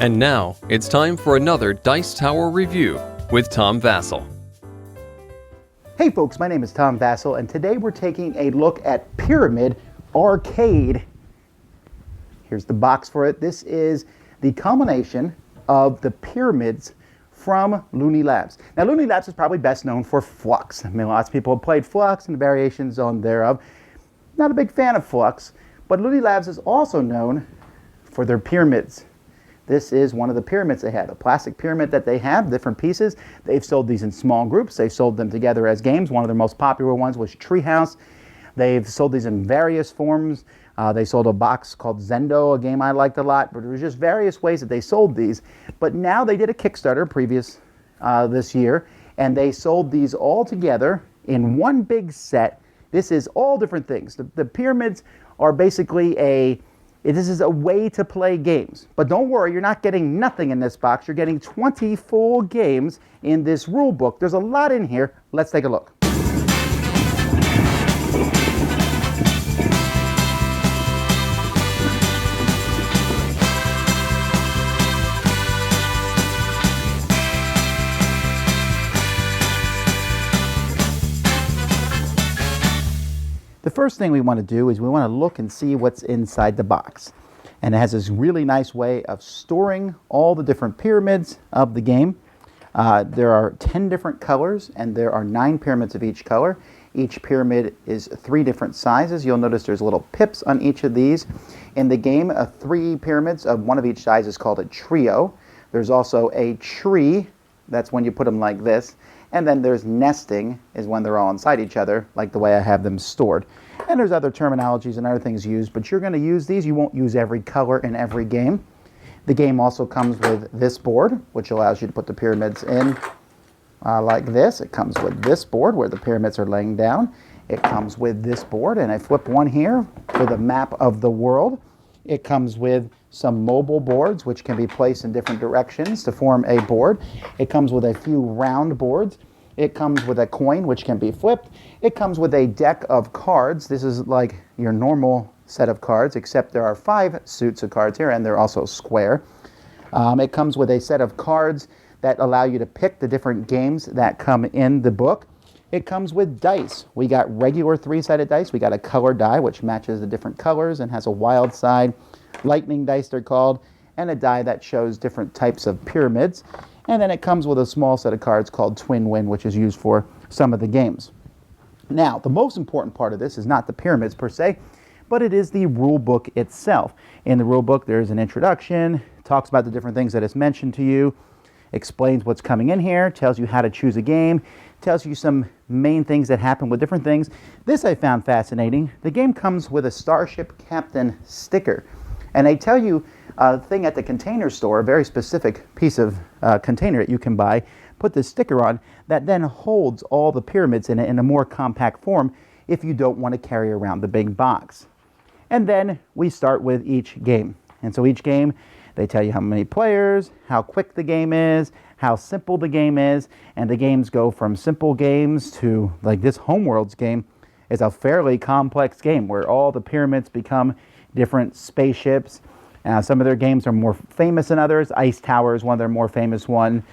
And now, it's time for another Dice Tower review with Tom Vasel. Hey folks, my name is Tom Vasel, and today we're taking a look at Pyramid Arcade. Here's the box for it. This is the culmination of the pyramids from Looney Labs. Now, Looney Labs is probably best known for Flux. I mean, lots of people have played Flux and the variations on thereof. Not a big fan of Flux, but Looney Labs is also known for their pyramids. This is one of the pyramids they have, a plastic pyramid that they have, different pieces. They've sold these in small groups. They've sold them together as games. One of their most popular ones was Treehouse. They've sold these in various forms. They sold a box called Zendo, a game I liked a lot, but there was just various ways that they sold these. But now they did a Kickstarter this year, and they sold these all together in one big set. This is all different things. The pyramids are basically this is a way to play games. But don't worry, you're not getting nothing in this box. You're getting 20 full games in this rule book. There's a lot in here. Let's take a look. The first thing we want to do is we want to look and see what's inside the box. And it has this really nice way of storing all the different pyramids of the game. There are 10 different colors, and there are 9 pyramids of each color. Each pyramid is 3 different sizes. You'll notice there's little pips on each of these. In the game, 3 pyramids of one of each size is called a trio. There's also a tree. That's when you put them like this. And then there's nesting, is when they're all inside each other, like the way I have them stored. And there's other terminologies and other things used, but you're going to use these. You won't use every color in every game. The game also comes with this board, which allows you to put the pyramids in like this. It comes with this board where the pyramids are laying down. It comes with this board, and I flip one here with a map of the world. It comes with some mobile boards, which can be placed in different directions to form a board. It comes with a few round boards. It comes with a coin, which can be flipped. It comes with a deck of cards. This is like your normal set of cards, except there are 5 suits of cards here, and they're also square. It comes with a set of cards that allow you to pick the different games that come in the book. It comes with dice. We got regular 3-sided dice. We got a color die, which matches the different colors and has a wild side. Lightning dice, they're called, and a die that shows different types of pyramids. And then it comes with a small set of cards called Twin Win, which is used for some of the games. Now, the most important part of this is not the pyramids per se, but it is the rule book itself. In the rule book, there's an introduction, talks about the different things that is mentioned to you, explains what's coming in here, tells you how to choose a game, tells you some main things that happen with different things. This I found fascinating. The game comes with a Starship Captain sticker. And they tell you a thing at the container store, a very specific piece of container that you can buy, put this sticker on, that then holds all the pyramids in it in a more compact form if you don't want to carry around the big box. And then we start with each game. And so each game, they tell you how many players, how quick the game is, how simple the game is, and the games go from simple games to, like this Homeworlds game, is a fairly complex game where all the pyramids become different spaceships. Some of their games are more famous than others. Ice Tower is one of their more famous one,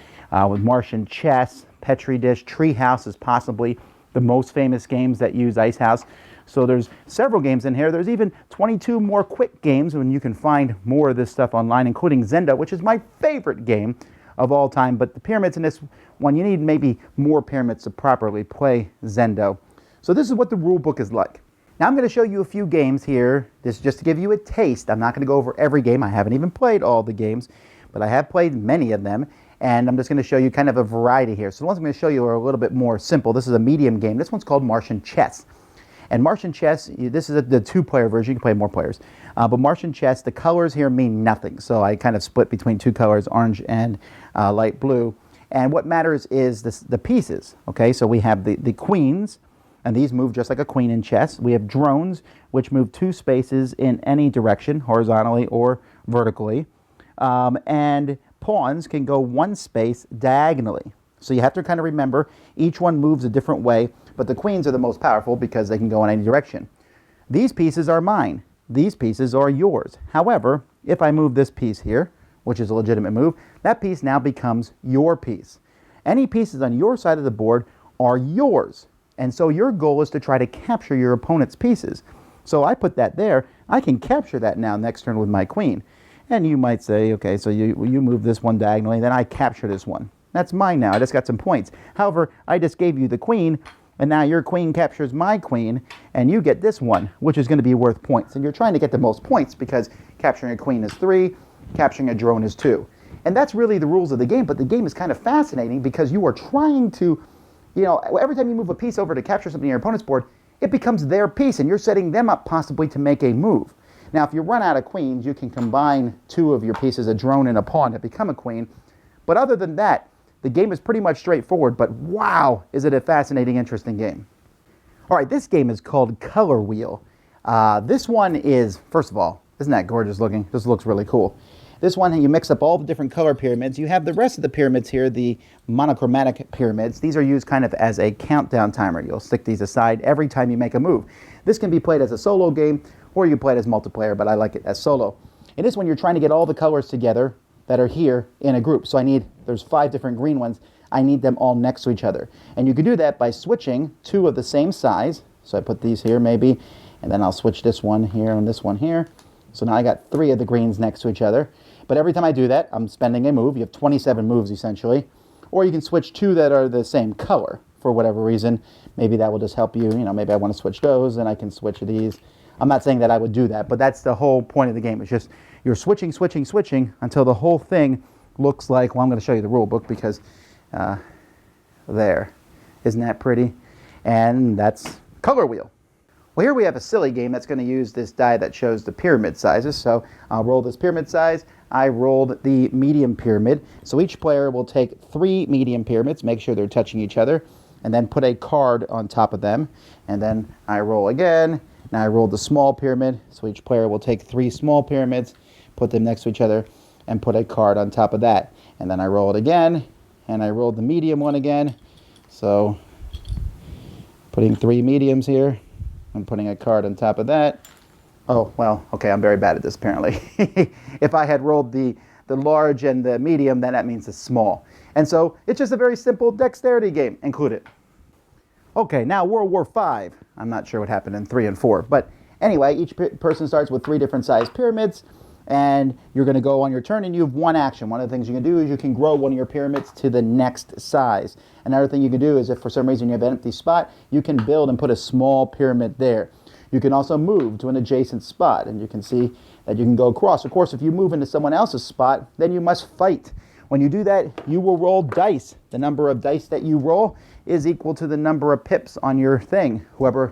with Martian Chess, Petri Dish. Treehouse is possibly the most famous games that use Ice House. So there's several games in here. There's even 22 more quick games, and you can find more of this stuff online, including Zendo, which is my favorite game of all time. But the pyramids in this one, you need maybe more pyramids to properly play Zendo. So this is what the rule book is like. Now I'm going to show you a few games here. This is just to give you a taste. I'm not going to go over every game. I haven't even played all the games, but I have played many of them. And I'm just going to show you kind of a variety here. So the ones I'm going to show you are a little bit more simple. This is a medium game. This one's called Martian Chess. And Martian Chess, this is the 2-player version. You can play more players. But Martian Chess, the colors here mean nothing. So I kind of split between 2 colors, orange and light blue. And what matters is the pieces. Okay, so we have the queens, and these move just like a queen in chess. We have drones, which move 2 spaces in any direction, horizontally or vertically. And pawns can go 1 space diagonally. So you have to kind of remember, each one moves a different way, but the queens are the most powerful because they can go in any direction. These pieces are mine. These pieces are yours. However, if I move this piece here, which is a legitimate move, that piece now becomes your piece. Any pieces on your side of the board are yours. And so your goal is to try to capture your opponent's pieces. So I put that there. I can capture that now next turn with my queen. And you might say, okay, so you move this one diagonally, then I capture this one. That's mine now. I just got some points. However, I just gave you the queen, and now your queen captures my queen, and you get this one, which is going to be worth points. And you're trying to get the most points because capturing a queen is 3, capturing a drone is 2. And that's really the rules of the game, but the game is kind of fascinating because you are trying to, every time you move a piece over to capture something on your opponent's board, it becomes their piece, and you're setting them up possibly to make a move. Now, if you run out of queens, you can combine 2 of your pieces, a drone and a pawn, to become a queen. But other than that, the game is pretty much straightforward, but wow, is it a fascinating, interesting game. All right, this game is called Color Wheel. This one is, first of all, isn't that gorgeous looking? This looks really cool. This one, you mix up all the different color pyramids. You have the rest of the pyramids here, the monochromatic pyramids. These are used kind of as a countdown timer. You'll stick these aside every time you make a move. This can be played as a solo game, or you play it as multiplayer, but I like it as solo. In this one, you're trying to get all the colors together that are here in a group. So there's 5 different green ones. I need them all next to each other. And you can do that by switching 2 of the same size. So I put these here maybe, and then I'll switch this one here and this one here. So now I got 3 of the greens next to each other. But every time I do that, I'm spending a move. You have 27 moves essentially. Or you can switch 2 that are the same color for whatever reason. Maybe that will just help you. Maybe I want to switch those and I can switch these. I'm not saying that I would do that, but that's the whole point of the game. It's just you're switching until the whole thing looks like, well, I'm going to show you the rule book because there. Isn't that pretty? And that's Color Wheel. Well, here we have a silly game that's going to use this die that shows the pyramid sizes. So I'll roll this pyramid size. I rolled the medium pyramid. So each player will take 3 medium pyramids, make sure they're touching each other, and then put a card on top of them. And then I roll again. Now I rolled the small pyramid. So each player will take 3 small pyramids, put them next to each other, and put a card on top of that. And then I roll it again, and I rolled the medium one again. So putting 3 mediums here. I'm putting a card on top of that. Oh, well, okay, I'm very bad at this apparently. If I had rolled the large and the medium, then that means the small. And so it's just a very simple dexterity game. Include it. Okay, now World War V. I'm not sure what happened in 3 and 4. But anyway, each person starts with 3 different sized pyramids. And you're going to go on your turn and you have 1 action. One of the things you can do is you can grow one of your pyramids to the next size. Another thing you can do is if for some reason you have an empty spot, you can build and put a small pyramid there. You can also move to an adjacent spot, and you can see that you can go across. Of course, if you move into someone else's spot, then you must fight. When you do that, you will roll dice. The number of dice that you roll is equal to the number of pips on your thing.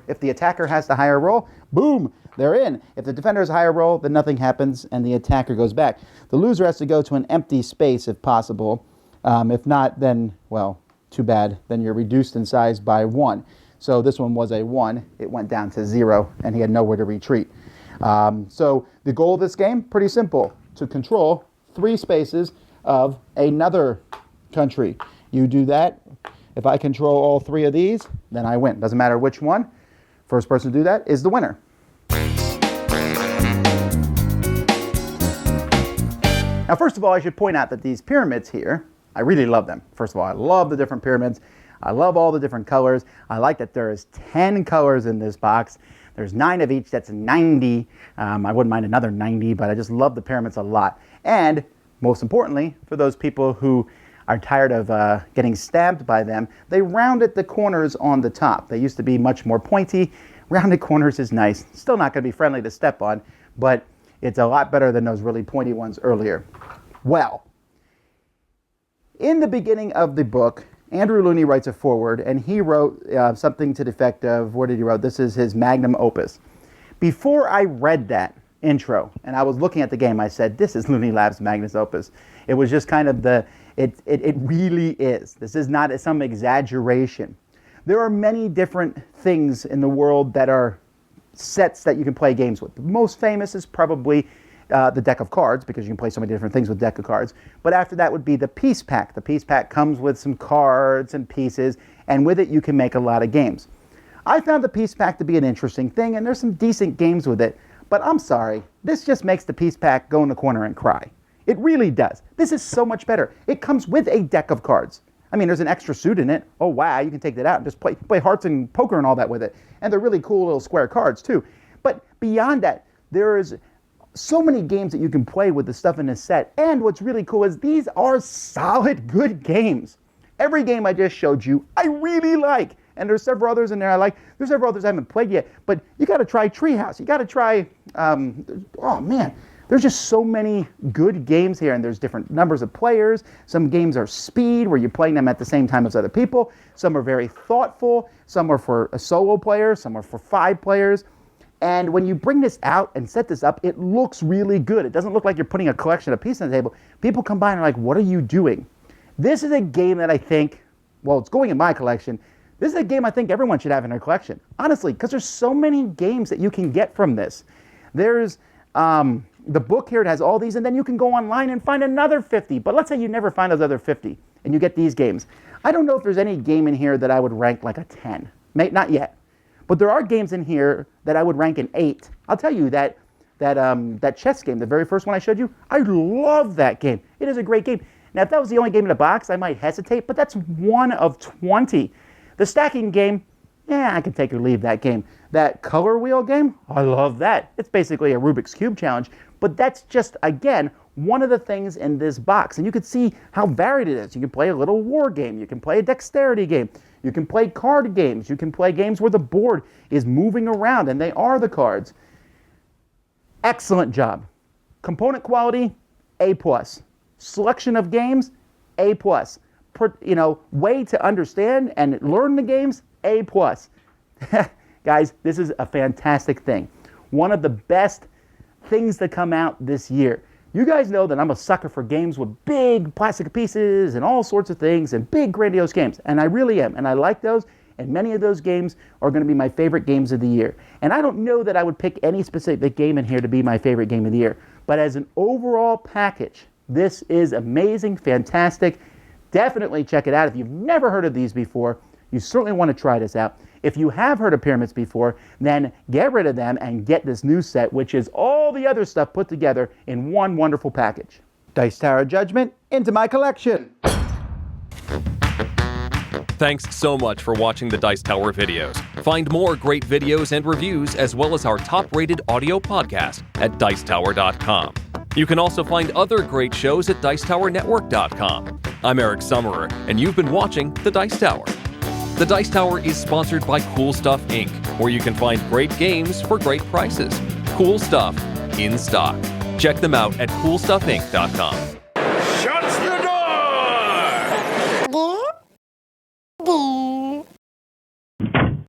If the attacker has the higher roll, boom, they're in. If the defender has a higher roll, then nothing happens and the attacker goes back. The loser has to go to an empty space if possible. If not, then, well, too bad. Then you're reduced in size by 1. So this one was a 1. It went down to 0, and he had nowhere to retreat. So the goal of this game, pretty simple, to control 3 spaces of another country. You do that. If I control all 3 of these, then I win. Doesn't matter which one. First person to do that is the winner. Now, first of all, I should point out that these pyramids here, I really love them. First of all, I love the different pyramids. I love all the different colors. I like that there is 10 colors in this box. There's 9 of each. That's 90. I wouldn't mind another 90, but I just love the pyramids a lot. And most importantly, for those people who are tired of getting stabbed by them, they rounded the corners on the top. They used to be much more pointy. Rounded corners is nice. Still not going to be friendly to step on, but it's a lot better than those really pointy ones earlier. Well, in the beginning of the book, Andrew Looney writes a foreword, and he wrote something to the effect of, what did he write? This is his magnum opus. Before I read that intro, and I was looking at the game, I said, this is Looney Labs' magnum opus. It was just kind of it really is. This is not some exaggeration. There are many different things in the world that are sets that you can play games with. The most famous is probably the deck of cards, because you can play so many different things with deck of cards. But after that would be the piece pack. The piece pack comes with some cards and pieces, and with it you can make a lot of games. I found the piece pack to be an interesting thing, and there's some decent games with it. But I'm sorry, this just makes the piece pack go in the corner and cry. It really does. This is so much better. It comes with a deck of cards. I mean, there's an extra suit in it. Oh, wow, you can take that out and just play hearts and poker and all that with it. And they're really cool little square cards, too. But beyond that, there is so many games that you can play with the stuff in this set. And what's really cool is these are solid, good games. Every game I just showed you, I really like. And there's several others in there I like. There's several others I haven't played yet. But you got to try Treehouse. You got to try, oh, man. There's just so many good games here, and there's different numbers of players. Some games are speed, where you're playing them at the same time as other people. Some are very thoughtful. Some are for a solo player. Some are for 5 players. And when you bring this out and set this up, it looks really good. It doesn't look like you're putting a collection of pieces on the table. People come by and are like, what are you doing? This is a game that I think, well, it's going in my collection. This is a game I think everyone should have in their collection. Honestly, because there's so many games that you can get from this. There's the book here, it has all these, and then you can go online and find another 50. But let's say you never find those other 50, and you get these games. I don't know if there's any game in here that I would rank like a 10. Not yet. But there are games in here that I would rank an 8. I'll tell you that chess game, the very first one I showed you, I love that game. It is a great game. Now, if that was the only game in the box, I might hesitate, but that's one of 20. The stacking game, yeah, I can take or leave that game. That color wheel game, I love that. It's basically a Rubik's Cube challenge, but that's just, again, one of the things in this box. And you can see how varied it is. You can play a little war game. You can play a dexterity game. You can play card games. You can play games where the board is moving around and they are the cards. Excellent job. Component quality, A+. Selection of games, A+. Way to understand and learn the games, A+. Guys, this is a fantastic thing. One of the best things to come out this year. You guys know that I'm a sucker for games with big plastic pieces and all sorts of things and big grandiose games. And I really am. And I like those. And many of those games are going to be my favorite games of the year. And I don't know that I would pick any specific game in here to be my favorite game of the year. But as an overall package, this is amazing, fantastic. Definitely check it out. If you've never heard of these before, you certainly want to try this out. If you have heard of pyramids before, then get rid of them and get this new set, which is all the other stuff put together in one wonderful package. Dice Tower Judgment into my collection. Thanks so much for watching the Dice Tower videos. Find more great videos and reviews, as well as our top-rated audio podcast at Dicetower.com. You can also find other great shows at Dicetowernetwork.com. I'm Eric Summerer, and you've been watching The Dice Tower. The Dice Tower is sponsored by Cool Stuff Inc., where you can find great games for great prices. Cool stuff in stock. Check them out at CoolStuffInc.com.